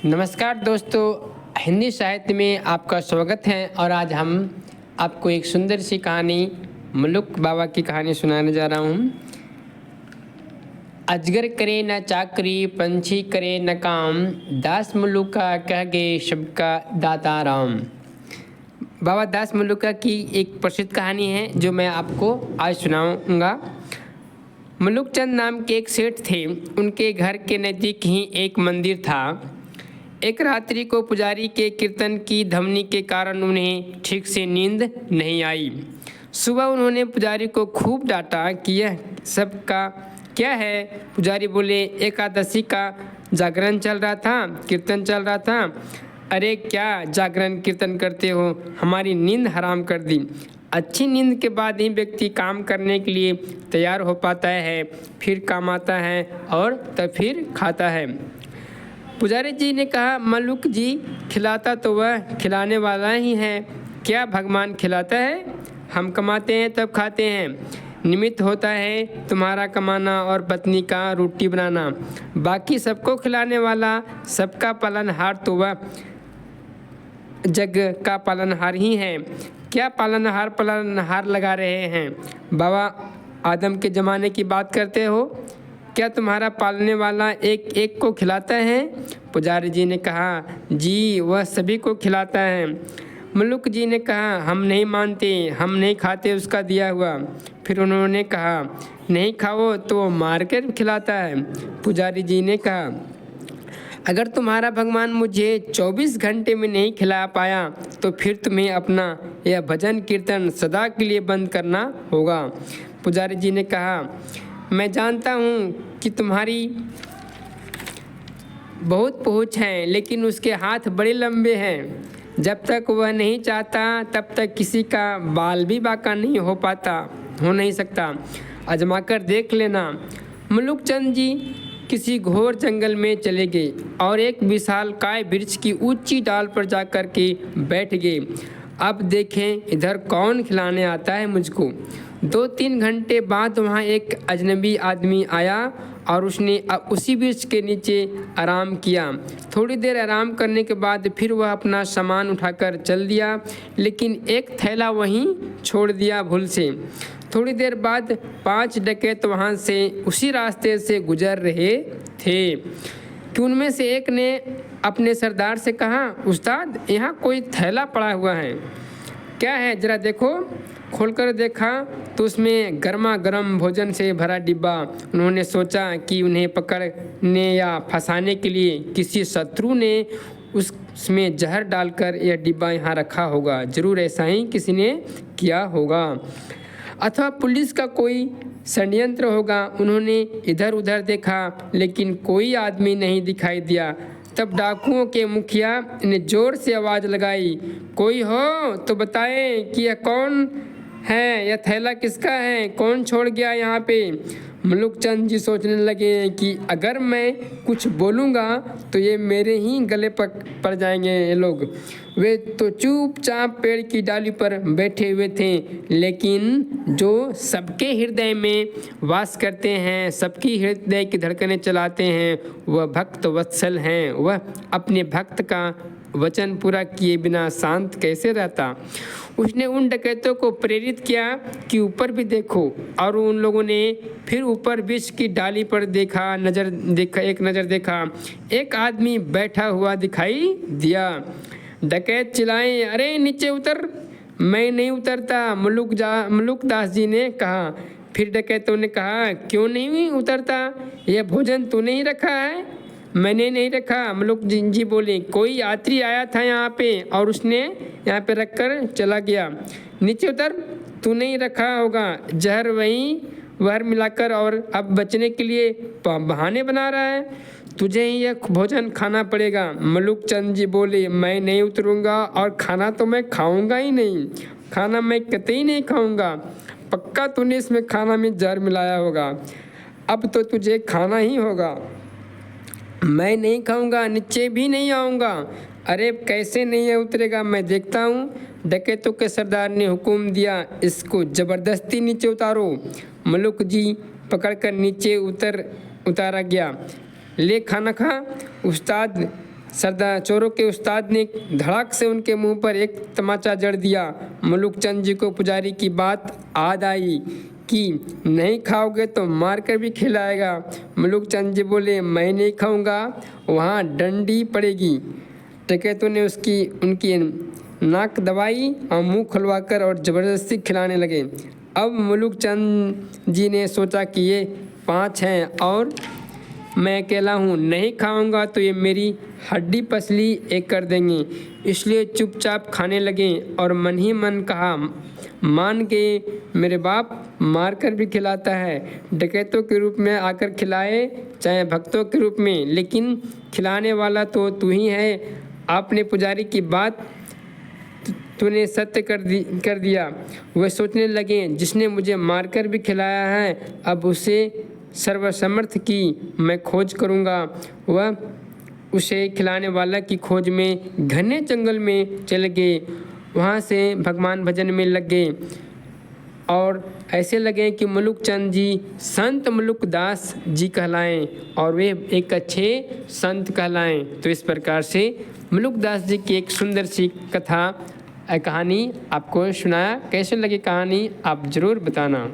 नमस्कार दोस्तों, हिंदी साहित्य में आपका स्वागत है। और आज हम आपको एक सुंदर सी कहानी मलुक बाबा की कहानी सुनाने जा रहा हूँ। अजगर करे न चाकरी, पंछी करे न काम, दास मलुका कह गए सबका दाता राम। बाबा दास मलुका की एक प्रसिद्ध कहानी है जो मैं आपको आज सुनाऊंगा। मलुक चंद नाम के एक सेठ थे। उनके घर के नज़दीक ही एक मंदिर था। एक रात्रि को पुजारी के कीर्तन की ध्वनि के कारण उन्हें ठीक से नींद नहीं आई। सुबह उन्होंने पुजारी को खूब डांटा कि यह सब का क्या है। पुजारी बोले, एकादशी का जागरण चल रहा था, कीर्तन चल रहा था। अरे क्या जागरण कीर्तन करते हो, हमारी नींद हराम कर दी। अच्छी नींद के बाद ही व्यक्ति काम करने के लिए तैयार हो पाता है, फिर काम आता है और तब फिर खाता है। पुजारी जी ने कहा, मलुक जी, खिलाता तो वह खिलाने वाला ही है, क्या भगवान खिलाता है? हम कमाते हैं तब खाते हैं। निमित्त होता है तुम्हारा कमाना और पत्नी का रोटी बनाना। बाकी सबको खिलाने वाला, सबका पालनहार तो वह जग का पालनहार ही है। क्या पालनहार लगा रहे हैं? बाबा आदम के ज़माने की बात करते हो? क्या तुम्हारा पालने वाला एक एक को खिलाता है? पुजारी जी ने कहा, जी वह सभी को खिलाता है। मलुक जी ने कहा, हम नहीं मानते, हम नहीं खाते उसका दिया हुआ। फिर उन्होंने कहा, नहीं खाओ तो मार कर खिलाता है। पुजारी जी ने कहा, अगर तुम्हारा भगवान मुझे 24 घंटे में नहीं खिला पाया तो फिर तुम्हें अपना यह भजन कीर्तन सदा के लिए बंद करना होगा। पुजारी जी ने कहा, मैं जानता हूँ कि तुम्हारी बहुत पहुँच है, लेकिन उसके हाथ बड़े लंबे हैं। जब तक वह नहीं चाहता तब तक किसी का बाल भी बांका नहीं हो नहीं सकता। आजमा कर देख लेना। मलुक चंद जी किसी घोर जंगल में चले गए और एक विशालकाय वृक्ष की ऊंची डाल पर जाकर के बैठ गए। अब देखें इधर कौन खिलाने आता है मुझको। 2-3 घंटे बाद वहाँ एक अजनबी आदमी आया और उसने उसी वृक्ष के नीचे आराम किया। थोड़ी देर आराम करने के बाद फिर वह अपना सामान उठाकर चल दिया, लेकिन एक थैला वहीं छोड़ दिया भूल से। थोड़ी देर बाद 5 डकैत वहाँ से उसी रास्ते से गुजर रहे थे कि उनमें से एक ने अपने सरदार से कहा, उस्ताद, यहाँ कोई थैला पड़ा हुआ है, क्या है जरा देखो। खोलकर देखा तो उसमें गर्मा गर्म भोजन से भरा डिब्बा। उन्होंने सोचा कि उन्हें पकड़ने या फंसाने के लिए किसी शत्रु ने उसमें जहर डालकर यह डिब्बा यहाँ रखा होगा। ज़रूर ऐसा ही किसी ने किया होगा, अथवा पुलिस का कोई षड्यंत्र होगा। उन्होंने इधर उधर देखा, लेकिन कोई आदमी नहीं दिखाई दिया। तब डाकुओं के मुखिया ने जोर से आवाज़ लगाई, कोई हो तो बताए कि यह कौन है, यह थैला किसका है, कौन छोड़ गया यहाँ पे। मलुक चंद जी सोचने लगे कि अगर मैं कुछ बोलूँगा तो ये मेरे ही गले पड़ जाएंगे ये लोग। वे तो चुपचाप पेड़ की डाली पर बैठे हुए थे, लेकिन जो सबके हृदय में वास करते हैं, सबकी हृदय की धड़कनें चलाते हैं, वह भक्त वत्सल हैं। वह अपने भक्त का वचन पूरा किए बिना शांत कैसे रहता। उसने उन डकैतों को प्रेरित किया कि ऊपर भी देखो, और उन लोगों ने फिर ऊपर वृक्ष की डाली पर एक नज़र देखा। एक आदमी बैठा हुआ दिखाई दिया। डकैत चिल्लाए, अरे नीचे उतर। मैं नहीं उतरता, मलुक दास जी ने कहा। फिर डकैतों ने कहा, क्यों नहीं उतरता, यह भोजन तूने ही रखा है? मैंने नहीं रखा। मलुक जी बोले, कोई यात्री आया था यहाँ पे और उसने यहाँ पे रख कर चला गया। नीचे उतर, तूने ही रखा होगा। जहर वह मिलाकर और अब बचने के लिए बहाने बना रहा है। तुझे ही यह भोजन खाना पड़ेगा। मलुक चंद जी बोले, मैं नहीं उतरूँगा और खाना तो मैं खाऊँगा ही नहीं। खाना मैं कतई नहीं खाऊँगा। पक्का तूने इसमें खाना में जहर मिलाया होगा। अब तो तुझे खाना ही होगा। मैं नहीं खाऊंगा, नीचे भी नहीं आऊँगा। अरे कैसे नहीं उतरेगा, मैं देखता हूँ। डकैतों के सरदार ने हुक्म दिया, इसको ज़बरदस्ती नीचे उतारो। मलुक जी पकड़कर नीचे उतारा गया। ले खाना खा। उस्ताद सरदार चोरों के उस्ताद ने धड़ाक से उनके मुंह पर एक तमाचा जड़ दिया। मलुक चंद जी को पुजारी की बात याद आई कि नहीं खाओगे तो मार कर भी खिलाएगा। मलुक चंद जी बोले, मैं नहीं खाऊंगा, वहाँ डंडी पड़ेगी। डकैतों ने उनकी नाक दबाई और मुंह खुलवाकर और ज़बरदस्ती खिलाने लगे। अब मलुक चंद जी ने सोचा कि ये 5 हैं और मैं अकेला हूँ, नहीं खाऊंगा तो ये मेरी हड्डी पसली एक कर देंगे। इसलिए चुपचाप खाने लगे और मन ही मन कहा, मान गए, मेरे बाप मार कर भी खिलाता है। डकैतों के रूप में आकर खिलाए, चाहे भक्तों के रूप में, लेकिन खिलाने वाला तो तू ही है। आपने पुजारी की बात तूने सत्य कर दिया। वे सोचने लगे, जिसने मुझे मारकर भी खिलाया है, अब उसे सर्वसमर्थ की मैं खोज करूँगा। वह उसे खिलाने वाला की खोज में घने जंगल में चले गए। वहाँ से भगवान भजन में लग गए और ऐसे लगे कि मलुक चंद जी संत मलुक दास जी कहलाएं और वे एक अच्छे संत कहलाएं। तो इस प्रकार से मलुक दास जी की एक सुंदर सी कहानी आपको सुनाया। कैसे लगी कहानी आप ज़रूर बताना।